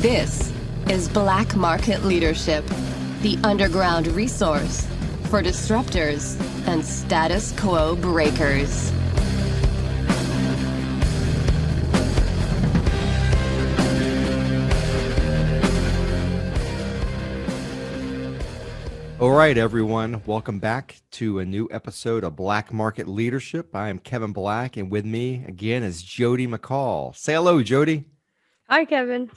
This is Black Market Leadership, the underground resource for disruptors and status quo breakers. All right, everyone. Welcome back to a new episode of Black Market Leadership. I am Kevin Black, and with me again is Jodi McCall. Say hello, Jodi. Hi, Kevin.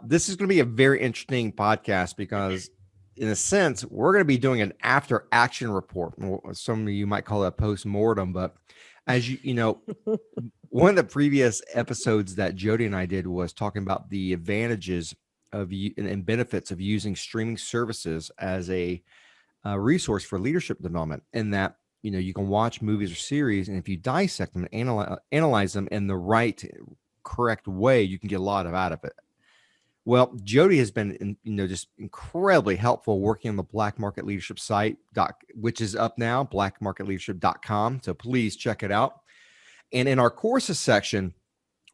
This is going to be a very interesting podcast because, in a sense, we're going to be doing an after-action report. Some of you might call it a post-mortem, but as you know, one of the previous episodes that Jodi and I did was talking about the advantages of and benefits of using streaming services as a resource for leadership development, and that you can watch movies or series, and if you dissect them and analyze them in the right, correct way, you can get a lot out of it. Well, Jodi has been just incredibly helpful working on the Black Market Leadership site, which is up now, blackmarketleadership.com. So please check it out. And in our courses section,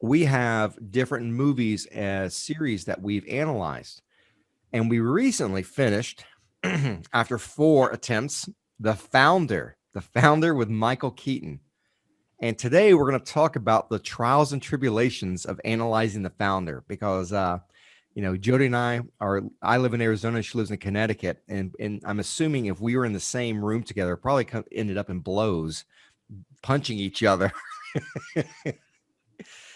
we have different movies as series that we've analyzed. And we recently finished, after 4 attempts, The Founder with Michael Keaton. And today we're going to talk about the trials and tribulations of analyzing The Founder, because, Jodi and I live in Arizona, she lives in Connecticut. And I'm assuming if we were in the same room together, probably ended up in blows, punching each other.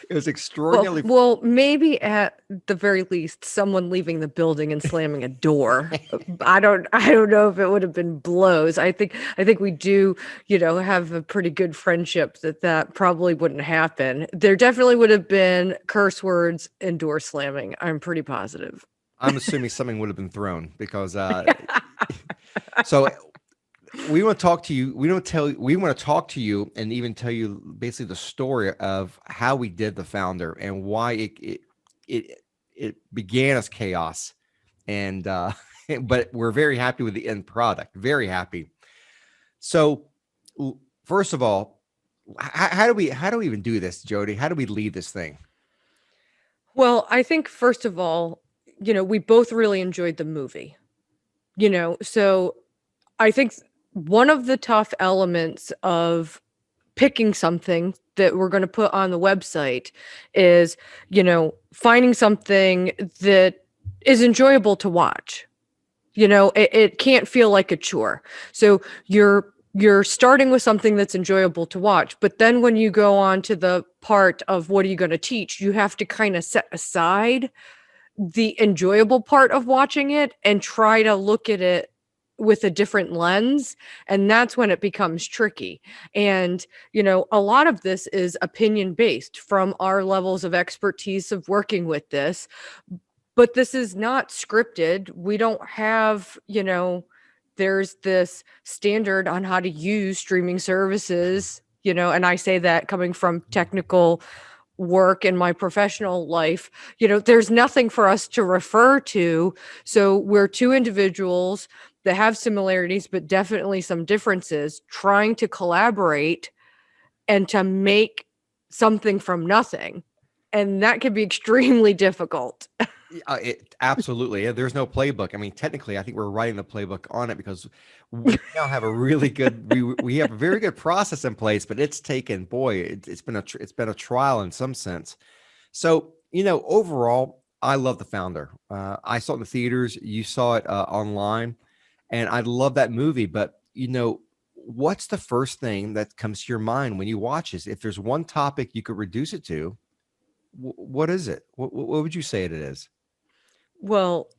It was extraordinarily. Well, maybe at the very least, someone leaving the building and slamming a door. I don't know if it would have been blows. I think we do, have a pretty good friendship that probably wouldn't happen. There definitely would have been curse words and door slamming. I'm pretty positive. I'm assuming something would have been thrown because. So. We want to talk to you. We want to talk to you and even tell you basically the story of how we did The Founder and why it began as chaos, and but we're very happy with the end product. Very happy. So, first of all, how do we even do this, Jodi? How do we lead this thing? Well, I think first of all, we both really enjoyed the movie. So I think one of the tough elements of picking something that we're going to put on the website is, finding something that is enjoyable to watch. It can't feel like a chore. So you're starting with something that's enjoyable to watch, but then when you go on to the part of what are you going to teach, you have to kind of set aside the enjoyable part of watching it and try to look at it with a different lens. And that's when it becomes tricky. And, a lot of this is opinion based from our levels of expertise of working with this, but this is not scripted. We don't have, there's this standard on how to use streaming services, and I say that coming from technical work in my professional life, there's nothing for us to refer to. So we're two individuals that have similarities, but definitely some differences, trying to collaborate and to make something from nothing. And that can be extremely difficult. Absolutely. There's no playbook. I mean, technically, I think we're writing the playbook on it because we now have a really good, we have a very good process in place, but it's taken, it's been a trial in some sense. So, overall, I love The Founder. I saw it in the theaters. You saw it online. And I love that movie, but what's the first thing that comes to your mind when you watch this? If there's one topic you could reduce it to, what is it? What would you say it is? Well,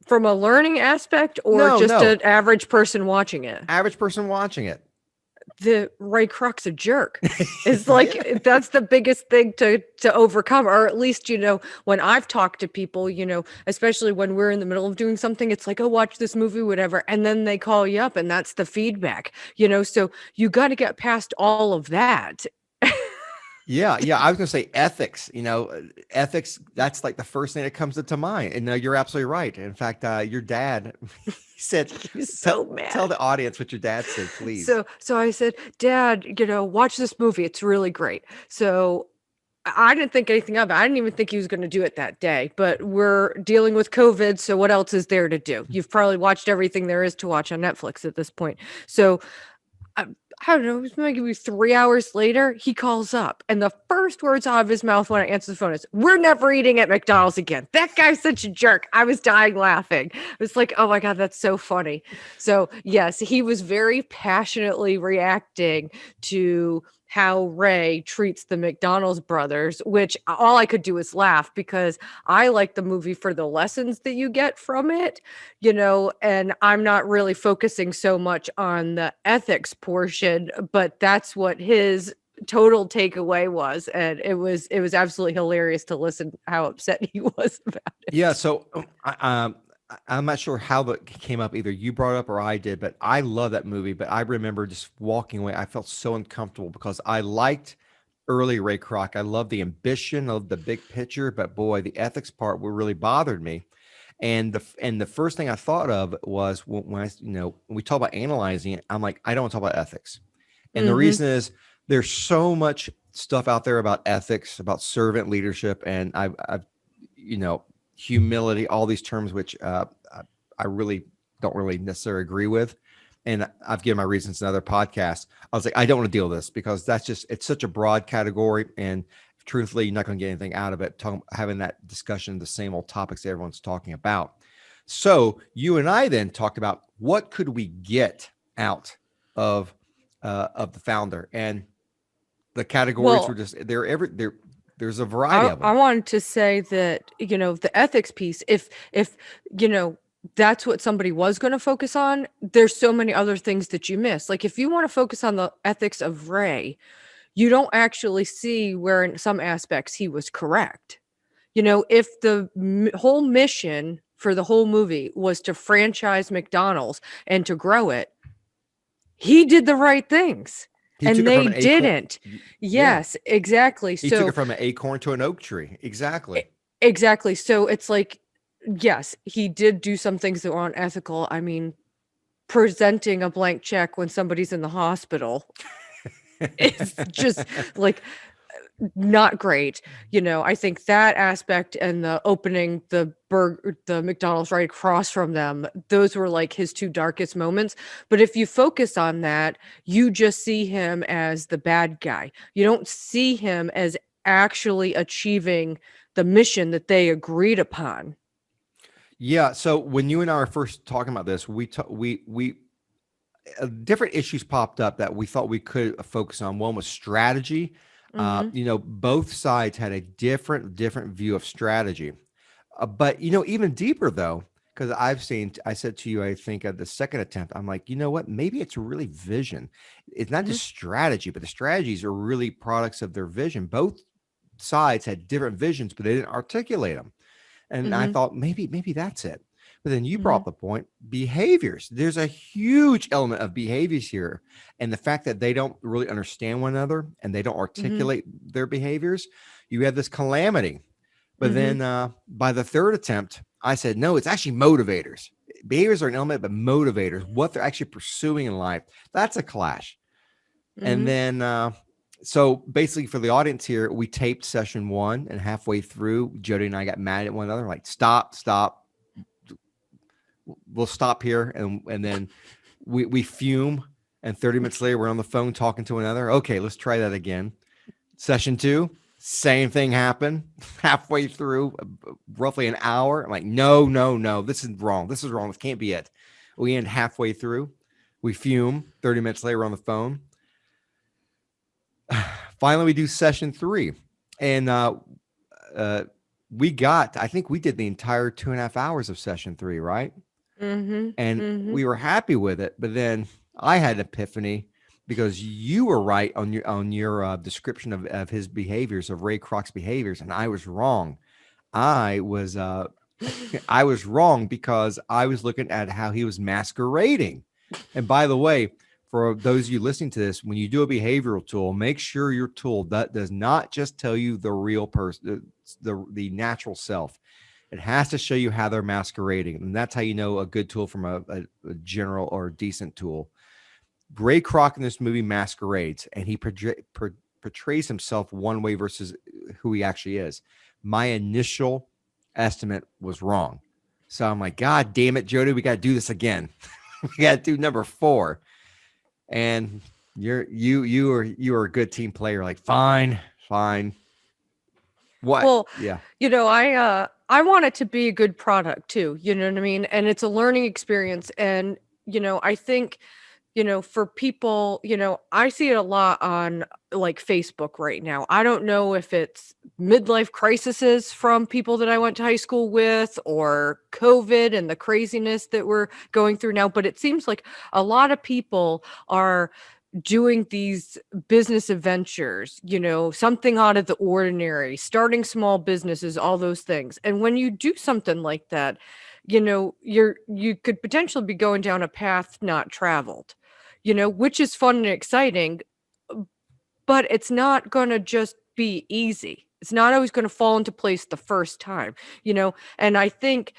from a learning aspect or an average person watching it? Average person watching it. The Ray Kroc's a jerk. It's like, that's the biggest thing to overcome. Or at least, when I've talked to people, especially when we're in the middle of doing something, it's like, oh, watch this movie, whatever. And then they call you up and that's the feedback, so you got to get past all of that. Yeah. I was going to say ethics, ethics. That's like the first thing that comes into mind. And you're absolutely right. In fact, your dad said, so mad. Tell the audience what your dad said, please. So I said, Dad, watch this movie. It's really great. So I didn't think anything of it. I didn't even think he was going to do it that day, but we're dealing with COVID. So what else is there to do? You've probably watched everything there is to watch on Netflix at this point. So I, I don't know, it was maybe 3 hours later, he calls up. And the first words out of his mouth when I answer the phone is, "We're never eating at McDonald's again." That guy's such a jerk. I was dying laughing. I was like, oh my God, that's so funny. So yes, he was very passionately reacting to how Ray treats the McDonald's brothers, which all I could do is laugh because I like the movie for the lessons that you get from it, and I'm not really focusing so much on the ethics portion, but that's what his total takeaway was. And it was absolutely hilarious to listen how upset he was about it. Yeah. So I'm not sure how that came up. Either you brought it up or I did, but I love that movie. But I remember just walking away. I felt so uncomfortable because I liked early Ray Kroc. I love the ambition of the big picture, but boy, the ethics part really bothered me. And the first thing I thought of was when when we talk about analyzing it, I'm like, I don't want to talk about ethics. And the reason is there's so much stuff out there about ethics, about servant leadership, and I've humility, all these terms which I really don't really necessarily agree with. And I've given my reasons in other podcasts. I was like, I don't want to deal with this because it's such a broad category. And truthfully, you're not going to get anything out of it, having that discussion, the same old topics that everyone's talking about. So you and I then talked about what could we get out of the founder, and the categories were just there's a variety of them. I wanted to say that, the ethics piece, if that's what somebody was going to focus on, there's so many other things that you miss. Like if you want to focus on the ethics of Ray, you don't actually see where in some aspects he was correct. If the whole mission for the whole movie was to franchise McDonald's and to grow it, he did the right things. And they didn't. Yes, exactly. He took it from an acorn to an oak tree. Exactly. Exactly. So it's like, yes, he did do some things that were unethical. I mean, presenting a blank check when somebody's in the hospital is just like not great. I think that aspect and the opening the McDonald's right across from them, those were like his two darkest moments. But if you focus on that, you just see him as the bad guy. You don't see him as actually achieving the mission that they agreed upon. Yeah. So when you and I were first talking about this, we different issues popped up that we thought we could focus on. One was strategy. Both sides had a different view of strategy. But even deeper though, because I said to you, I think at the second attempt, I'm like, you know what? Maybe it's really vision. It's not just strategy, but the strategies are really products of their vision. Both sides had different visions, but they didn't articulate them. And I thought maybe that's it. But then you brought up the point, behaviors. There's a huge element of behaviors here. And the fact that they don't really understand one another and they don't articulate their behaviors, you have this calamity. But then by the third attempt, I said, no, it's actually motivators. Behaviors are an element, but motivators, what they're actually pursuing in life, that's a clash. And then, so basically for the audience here, we taped session 1, and halfway through, Jodi and I got mad at one another, like, stop. We'll stop here. And then we fume. And 30 minutes later, we're on the phone talking to another. Okay, let's try that again. Session 2, same thing happened halfway through, roughly an hour. I'm like, no, this is wrong. This can't be it. We end halfway through. We fume. 30 minutes later, we're on the phone. Finally, we do session 3. And I think we did the entire 2.5 hours of session 3, right? And we were happy with it. But then I had an epiphany because you were right on your description of his behaviors, of Ray Kroc's behaviors, and I was wrong. I was wrong because I was looking at how he was masquerading. And by the way, for those of you listening to this, when you do a behavioral tool, make sure your tool that does not just tell you the real person, the natural self. It has to show you how they're masquerading. And that's how you know a good tool from a general or decent tool. Ray Kroc in this movie masquerades, and he portrays himself one way versus who he actually is. My initial estimate was wrong. So I'm like, God damn it, Jodi, we got to do this again. We got to do number 4. And you are a good team player. Like, fine. What? Well, Yeah. I want it to be a good product too, you know what I mean? And it's a learning experience. And, I think, for people, I see it a lot on like Facebook right now. I don't know if it's midlife crises from people that I went to high school with or COVID and the craziness that we're going through now, but it seems like a lot of people are doing these business adventures, something out of the ordinary, starting small businesses, all those things. And when you do something like that, you could potentially be going down a path not traveled, which is fun and exciting, but it's not going to just be easy. It's not always going to fall into place the first time, and I think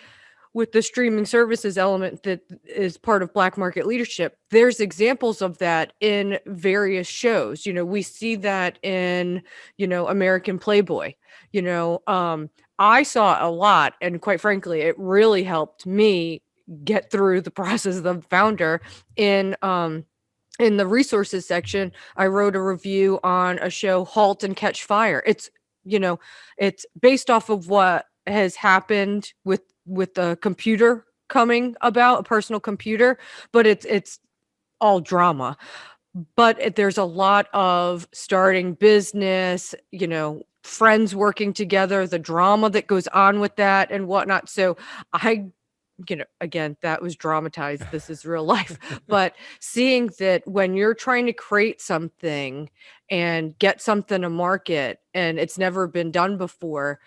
with the streaming services element that is part of Black market leadership, there's examples of that in various shows. We see that in, American Playboy. I saw a lot, and quite frankly, it really helped me get through the process of the founder in the resources section. I wrote a review on a show, Halt and Catch Fire. It's based off of what has happened with the computer coming about, a personal computer, but it's all drama. But there's a lot of starting business, friends working together, the drama that goes on with that and whatnot. So again, that was dramatized. This is real life. But seeing that when you're trying to create something and get something to market and it's never been done before,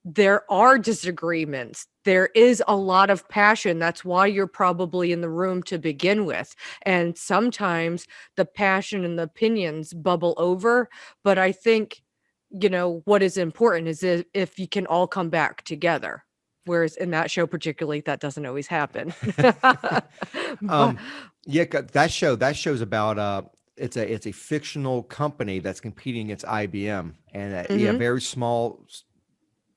there are disagreements. There is a lot of passion. That's why you're probably in the room to begin with. And sometimes the passion and the opinions bubble over. But I think, what is important is if you can all come back together. Whereas in that show particularly, that doesn't always happen. Yeah, that show's about it's a fictional company that's competing against IBM, and very small.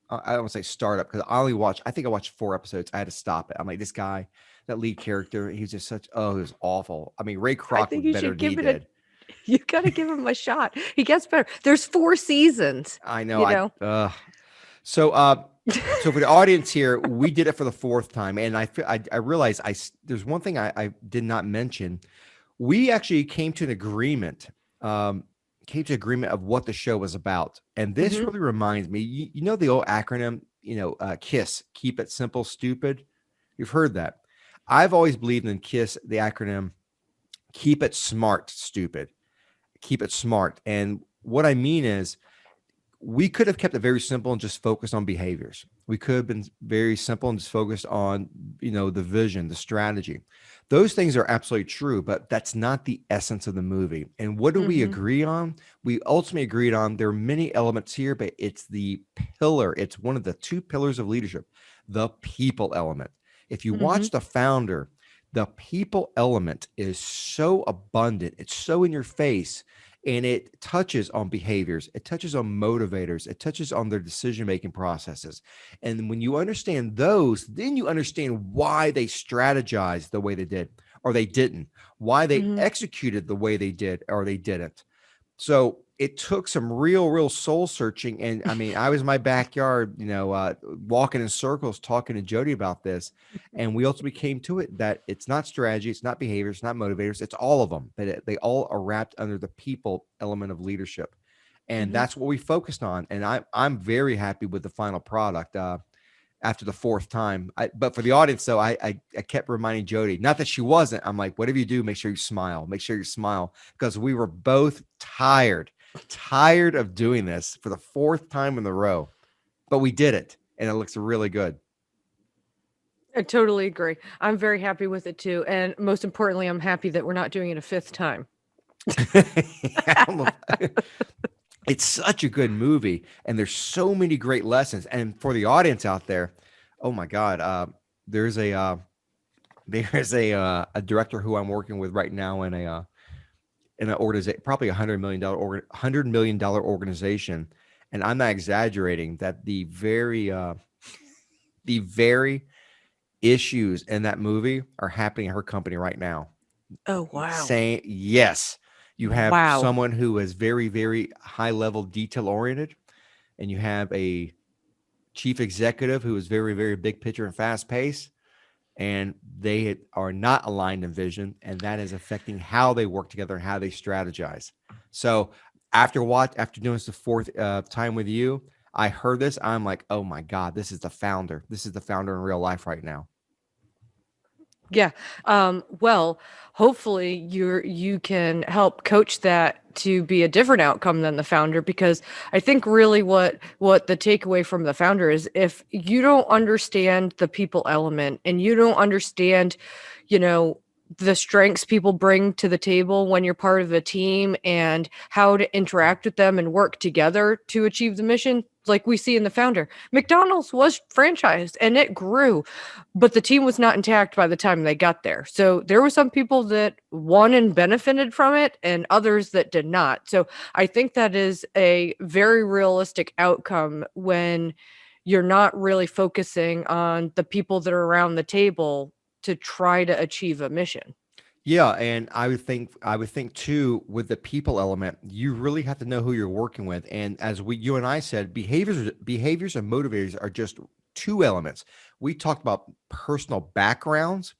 I don't want to say startup because I think I watched 4 episodes. I had to stop it. I'm like, this guy, that lead character, he's just he was awful. I mean, Ray Kroc was better than he did. You got to give him a shot. He gets better. There's 4 seasons. I know. So for the audience here, we did it for the 4th time, and I realized there's one thing I did not mention. We actually came to an agreement. Of what the show was about, and this really reminds me. You know the old acronym, KISS, keep it simple, stupid. You've heard that. I've always believed in KISS, the acronym, keep it smart, stupid. Keep it smart, and what I mean is, we could have kept it very simple and just focused on behaviors. We could have been very simple and just focused on, the vision, the strategy. Those things are absolutely true, but that's not the essence of the movie. And what do we agree on? We ultimately agreed on there are many elements here, but it's the pillar. It's one of the 2 pillars of leadership, the people element. If you watch The Founder, the people element is so abundant. It's so in your face. And it touches on behaviors. It touches on motivators. It touches on their decision-making processes. And when you understand those, then you understand why they strategized the way they did, or they didn't, why they executed the way they did, or they didn't. So it took some real soul searching. And I mean, I was in my backyard, walking in circles, talking to Jodi about this. And we ultimately came to it that it's not strategy, it's not behavior, it's not motivators, it's all of them. But they all are wrapped under the people element of leadership. And that's what we focused on. And I'm very happy with the final product after the 4th time. But for the audience, though, I kept reminding Jodi, not that she wasn't. I'm like, whatever you do, make sure you smile. Make sure you smile. Because we were both tired of doing this for the 4th time in a row. But we did it. And it looks really good. I totally agree. I'm very happy with it too. And most importantly, I'm happy that we're not doing it a 5th time. It's such a good movie, and there's so many great lessons. And for the audience out there, oh my God, there's a director who I'm working with right now in an organization, probably $100 million organization, and I'm not exaggerating, that the very issues in that movie are happening in her company right now. Oh, wow. Saying yes, you have Wow. someone who is very, very high level detail oriented, and you have a chief executive who is very, very big picture and fast paced, and they are not aligned in vision, and that is affecting how they work together and how they strategize. So after doing this the fourth time with you, I heard this. I'm like, oh my God, this is the founder. This is the founder in real life right now. Yeah. Well, hopefully you can help coach that to be a different outcome than the founder, because I think really what the takeaway from the founder is, if you don't understand the people element and you don't understand, you know, the strengths people bring to the table when you're part of a team and how to interact with them and work together to achieve the mission, like we see in the founder. McDonald's was franchised and it grew, but the team was not intact by the time they got there. So there were some people that won and benefited from it and others that did not. So I think that is a very realistic outcome when you're not really focusing on the people that are around the table to try to achieve a mission. Yeah, and I would think too, with the people element, you really have to know who you're working with. And as you and I said, behaviors and motivators are just two elements. We talked about personal backgrounds.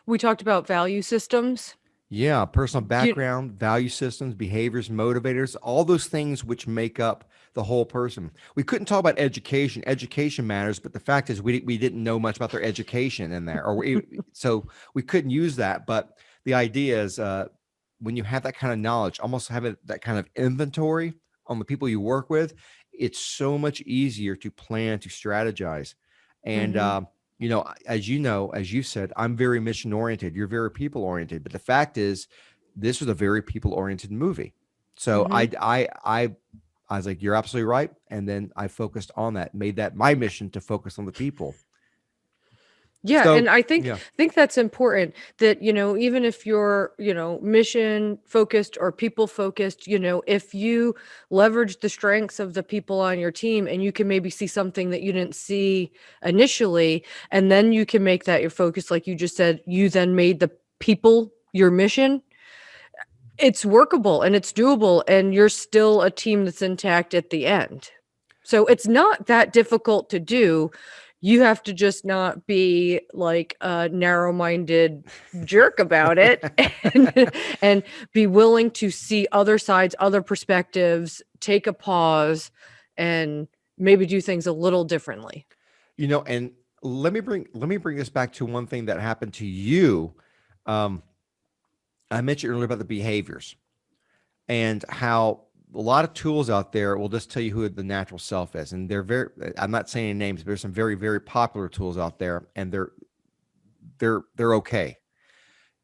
We talked about value systems. Yeah, personal You, background, value systems, behaviors, motivators, all those things which make up the whole person. We couldn't talk about education. Education matters, but the fact is we didn't know much about their education in there, so we couldn't use that. But the idea is, when you have that kind of knowledge, almost have that kind of inventory on the people you work with, it's so much easier to plan, to strategize. And mhm, as you said, I'm very mission oriented. You're very people oriented. But the fact is, this was a very people oriented movie. So mhm. I was like, you're absolutely right. And then I focused on that, made that my mission to focus on the people. Yeah, So and I think yeah, think that's important, that, even if you're, mission focused or people focused, if you leverage the strengths of the people on your team and you can maybe see something that you didn't see initially, and then you can make that your focus, like you just said, you then made the people your mission. It's workable and it's doable, and you're still a team that's intact at the end. So it's not that difficult to do. You have to just not be like a narrow-minded jerk about it, and be willing to see other sides, other perspectives, take a pause, and maybe do things a little differently. and let me bring this back to one thing that happened to you. Um, I mentioned earlier about the behaviors and how a lot of tools out there will just tell you who the natural self is, and I'm not saying any names, but there's some very, very popular tools out there, and they're okay.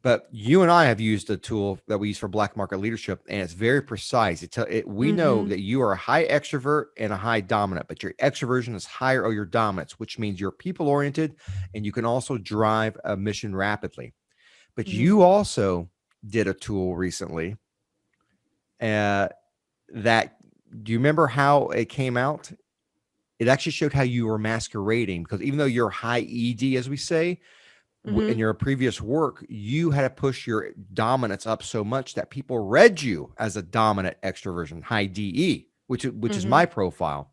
But you and I have used a tool that we use for black market leadership, and it's very precise. We know Mhm. that you are a high extrovert and a high dominant, but your extroversion is higher or your dominance, which means you're people oriented and you can also drive a mission rapidly. But Mhm. you also did a tool recently, uh, that do you remember how it came out? It actually showed how you were masquerading, because even though you're high ED, as we say, in Mhm. your previous work, you had to push your dominance up so much that people read you as a dominant extroversion, high DE, which is Mhm. my profile.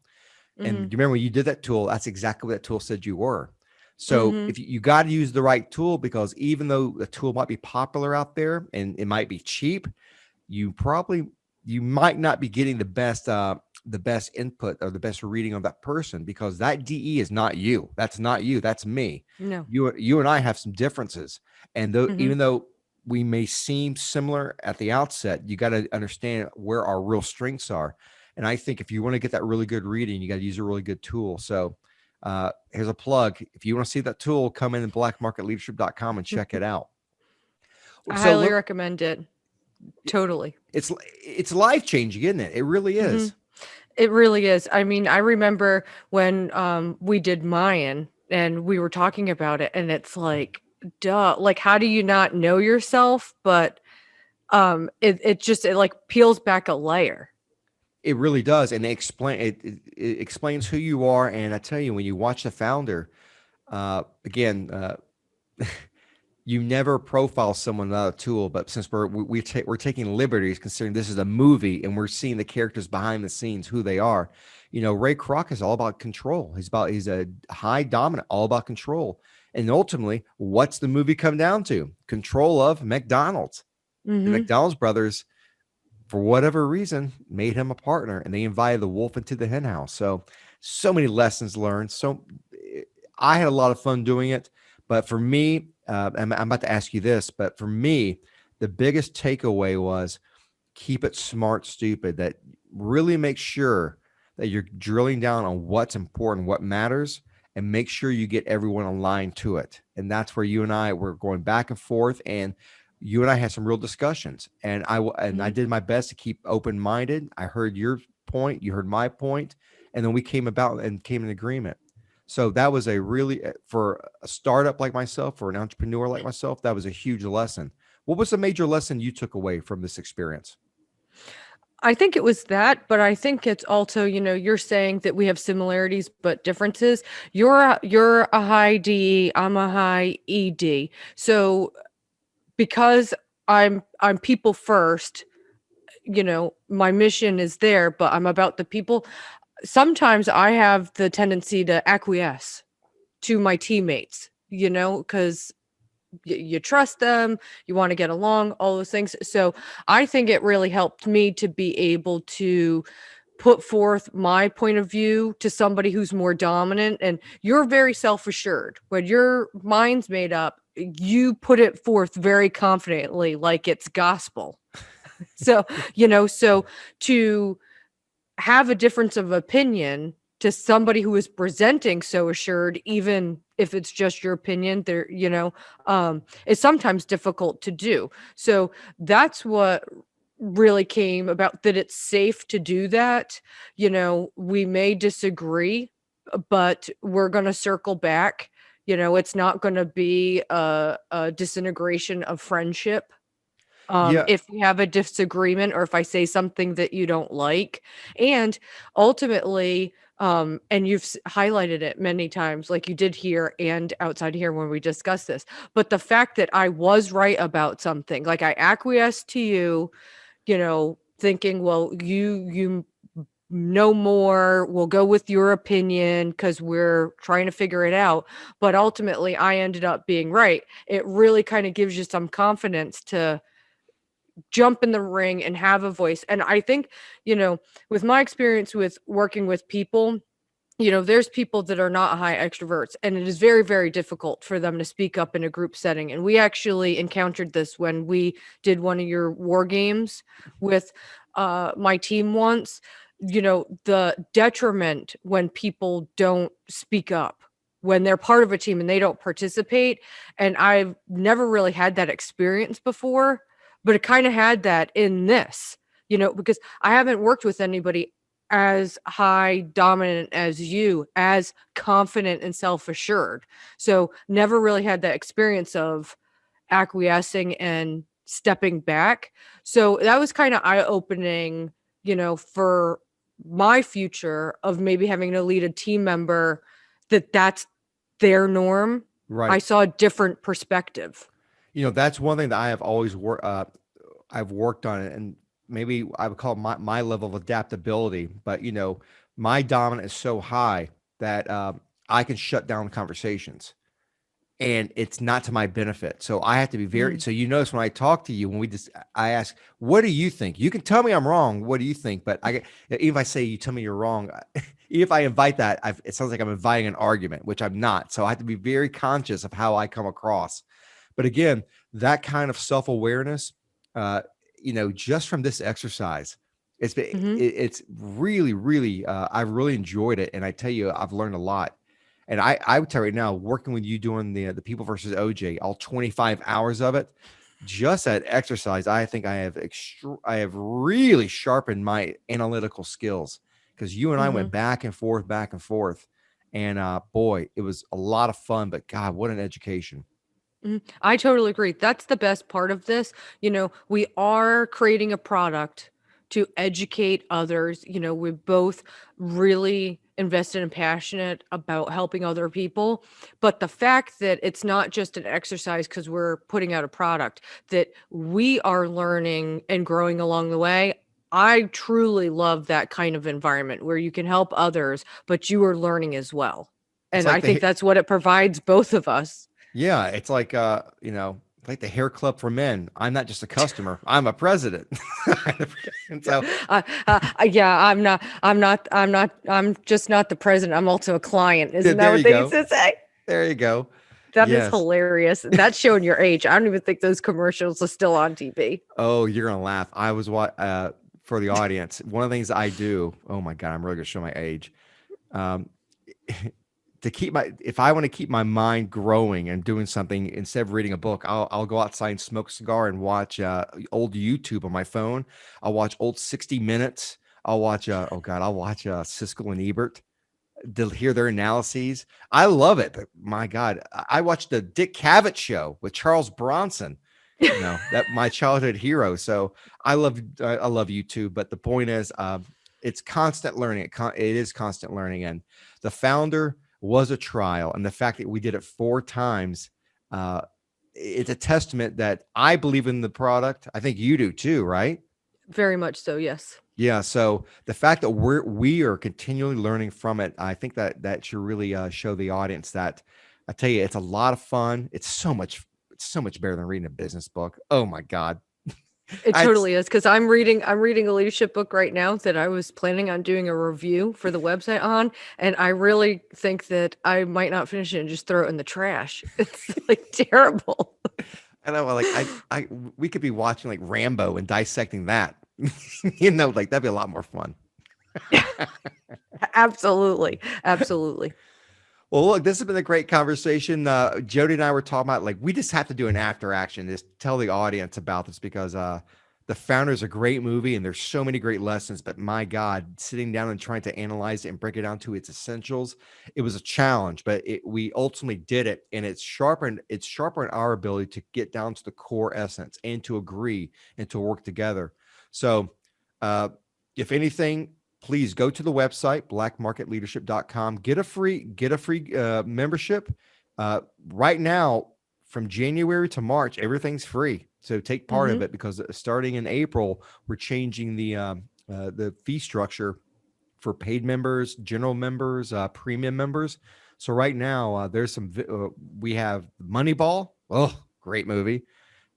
And Mhm. you remember when you did that tool, that's exactly what that tool said you were. So Mhm. if you got to use the right tool, because even though the tool might be popular out there and it might be cheap, you probably you might not be getting the best input or the best reading of that person, because that DE is not you. That's not you. That's me. No. You and I have some differences, and Mhm. even though we may seem similar at the outset, you got to understand where our real strengths are. And I think if you want to get that really good reading, you got to use a really good tool. So here's a plug. If you want to see that tool, come in blackmarketleadership.com and check it out. I So highly let, recommend it. Totally. it's life changing, isn't it? It really is. Mhm. It really is. I mean, I remember when we did Mayan and we were talking about it, and it's like, duh, like how do you not know yourself? But it like peels back a layer. It really does, and they explain it, it explains who you are. And I tell you, when you watch The Founder, again, you never profile someone without a tool, but since we're taking liberties, considering this is a movie and we're seeing the characters behind the scenes, who they are. Ray Kroc is all about control. He's a high dominant, all about control. And ultimately, what's the movie come down to? Control of McDonald's. The Mm-hmm. McDonald's brothers, for whatever reason, made him a partner, and they invited the wolf into the hen house. So many lessons learned. I had a lot of fun doing it. But for me, I'm about to ask you this, but for me, the biggest takeaway was keep it smart, stupid. That really make sure that you're drilling down on what's important, what matters, and make sure you get everyone aligned to it. And that's where you and I were going back and forth, and you and I had some real discussions. And I did my best to keep open minded. I heard your point, you heard my point, and then we came about and came in agreement. So that was a really, for a startup like myself, for an entrepreneur like myself, that was a huge lesson. What was the major lesson you took away from this experience? I think it was that, but I think it's also, you're saying that we have similarities but differences. You're a high D, I'm a high ED. So because I'm people first, my mission is there, but I'm about the people. Sometimes I have the tendency to acquiesce to my teammates, because you trust them, you want to get along, all those things. So I think it really helped me to be able to put forth my point of view to somebody who's more dominant. And you're very self-assured. When your mind's made up, you put it forth very confidently, like it's gospel. So, so to have a difference of opinion to somebody who is presenting so assured, even if it's just your opinion, it's sometimes difficult to do. So that's what really came about, that it's safe to do that. We may disagree, but we're going to circle back. It's not going to be a disintegration of friendship. Yeah. If we have a disagreement, or if I say something that you don't like. And ultimately, and you've highlighted it many times, like you did here and outside here when we discussed this, but the fact that I was right about something, like I acquiesced to you, thinking, well, you know more, we'll go with your opinion because we're trying to figure it out. But ultimately, I ended up being right. It really kind of gives you some confidence to jump in the ring and have a voice. And I think, with my experience with working with people, there's people that are not high extroverts, and it is very, very difficult for them to speak up in a group setting. And we actually encountered this when we did one of your war games with my team once. The detriment when people don't speak up, when they're part of a team and they don't participate. And I've never really had that experience before, but it kind of had that in this, because I haven't worked with anybody as high dominant as you, as confident and self-assured. So never really had that experience of acquiescing and stepping back. So that was kind of eye-opening, for my future of maybe having to lead a team member, that's their norm. Right. I saw a different perspective. That's one thing that I have always I've worked on it, and maybe I would call it my level of adaptability. But my dominant is so high that I can shut down conversations, and it's not to my benefit. So I have to be very. Mm. So you notice when I talk to you, I ask, "What do you think?" You can tell me I'm wrong. What do you think? But even if I say you tell me you're wrong, if I invite that, it sounds like I'm inviting an argument, which I'm not. So I have to be very conscious of how I come across. But again, that kind of self-awareness, just from this exercise, Mhm. it's really, really, I've really enjoyed it. And I tell you, I've learned a lot. And I would tell you right now, working with you doing the People versus OJ, all 25 hours of it, just that exercise, I think I have really sharpened my analytical skills, because you and I went Mhm. back and forth, back and forth. And boy, it was a lot of fun, but God, what an education. Mhm. I totally agree. That's the best part of this. We are creating a product, to educate others. We're both really invested and passionate about helping other people. But the fact that it's not just an exercise because we're putting out a product, that we are learning and growing along the way. I truly love that kind of environment where you can help others, but you are learning as well. It's And like I think that's what it provides both of us. yeah, it's like like the hair club for men. I'm not just a customer; I'm a president. And so, Yeah, I'm just not the president. I'm also a client. Isn't that there what you they go. used to say? There you go. That is Yes. hilarious. That's showing your age. I don't even think those commercials are still on TV. Oh, you're gonna laugh. I was for the audience. One of the things I do. Oh my God, I'm really gonna show my age. Um, to keep if I want to keep my mind growing and doing something instead of reading a book, I'll go outside and smoke a cigar and watch old YouTube on my phone. I'll watch old 60 Minutes. I'll watch I'll watch Siskel and Ebert to hear their analyses. I love it, but my God, I watched the Dick Cavett show with Charles Bronson. That my childhood hero. So I love YouTube, but the point is, it's constant learning. It is constant learning, and the founder was a trial, and the fact that we did it 4 times, it's a testament that I believe in the product. I think you do too, right? Very much so, yes. Yeah. So the fact that we are continually learning from it, I think that should really show the audience that I tell you, it's a lot of fun. It's so much better than reading a business book. Oh my God. It totally is, because I'm reading a leadership book right now that I was planning on doing a review for the website on, and I really think that I might not finish it and just throw it in the trash. It's like terrible. I know, like we could be watching like Rambo and dissecting that. Like that'd be a lot more fun. Absolutely. Well, look, this has been a great conversation. Jodi and I were talking about, like, we just have to do an after action, just tell the audience about this, because The Founder is a great movie and there's so many great lessons, but my God, sitting down and trying to analyze it and break it down to its essentials, it was a challenge, but we ultimately did it, and it's sharpened our ability to get down to the core essence and to agree and to work together. So if anything, please go to the website, blackmarketleadership.com. Get a free membership. Right now, from January to March, everything's free. So take part of it, because starting in April, we're changing the fee structure for paid members, general members, premium members. So right now, there's we have Moneyball. Oh, great movie.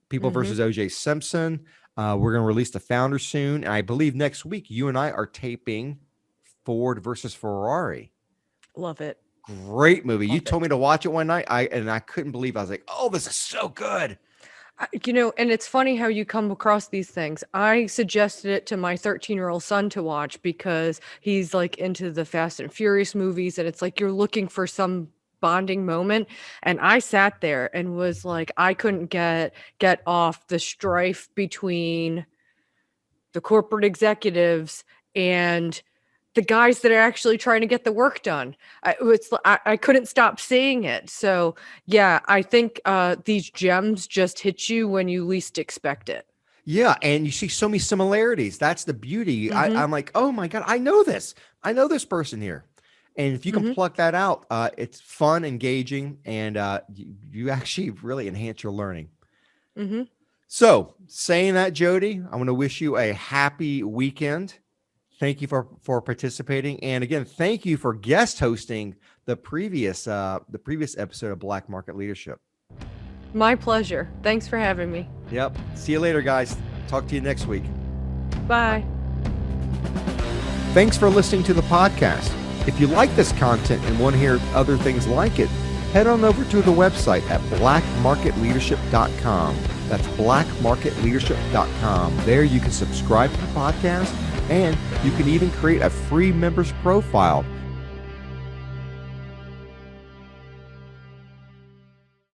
People versus O.J. Simpson. We're going to release The Founder soon. And I believe next week, you and I are taping Ford versus Ferrari. Love it. Great movie. You told me to watch it one night. I couldn't believe. I was like, oh, this is so good. And it's funny how you come across these things. I suggested it to my 13-year-old son to watch because he's like into the Fast and Furious movies, and it's like you're looking for some bonding moment. And I sat there and was like, I couldn't get off the strife between the corporate executives and the guys that are actually trying to get the work done. I couldn't stop seeing it. So yeah, I think these gems just hit you when you least expect it. Yeah, and you see so many similarities. That's the beauty. I'm like, oh my God, I know this person here. And if you can pluck that out, it's fun, engaging, and you actually really enhance your learning. So saying that, Jodi, I want to wish you a happy weekend. Thank you for participating. And again, thank you for guest hosting the previous episode of Black Market Leadership. My pleasure. Thanks for having me. Yep. See you later, guys. Talk to you next week. Bye. Thanks for listening to the podcast. If you like this content and want to hear other things like it, head on over to the website at blackmarketleadership.com. That's blackmarketleadership.com. There you can subscribe to the podcast, and you can even create a free members profile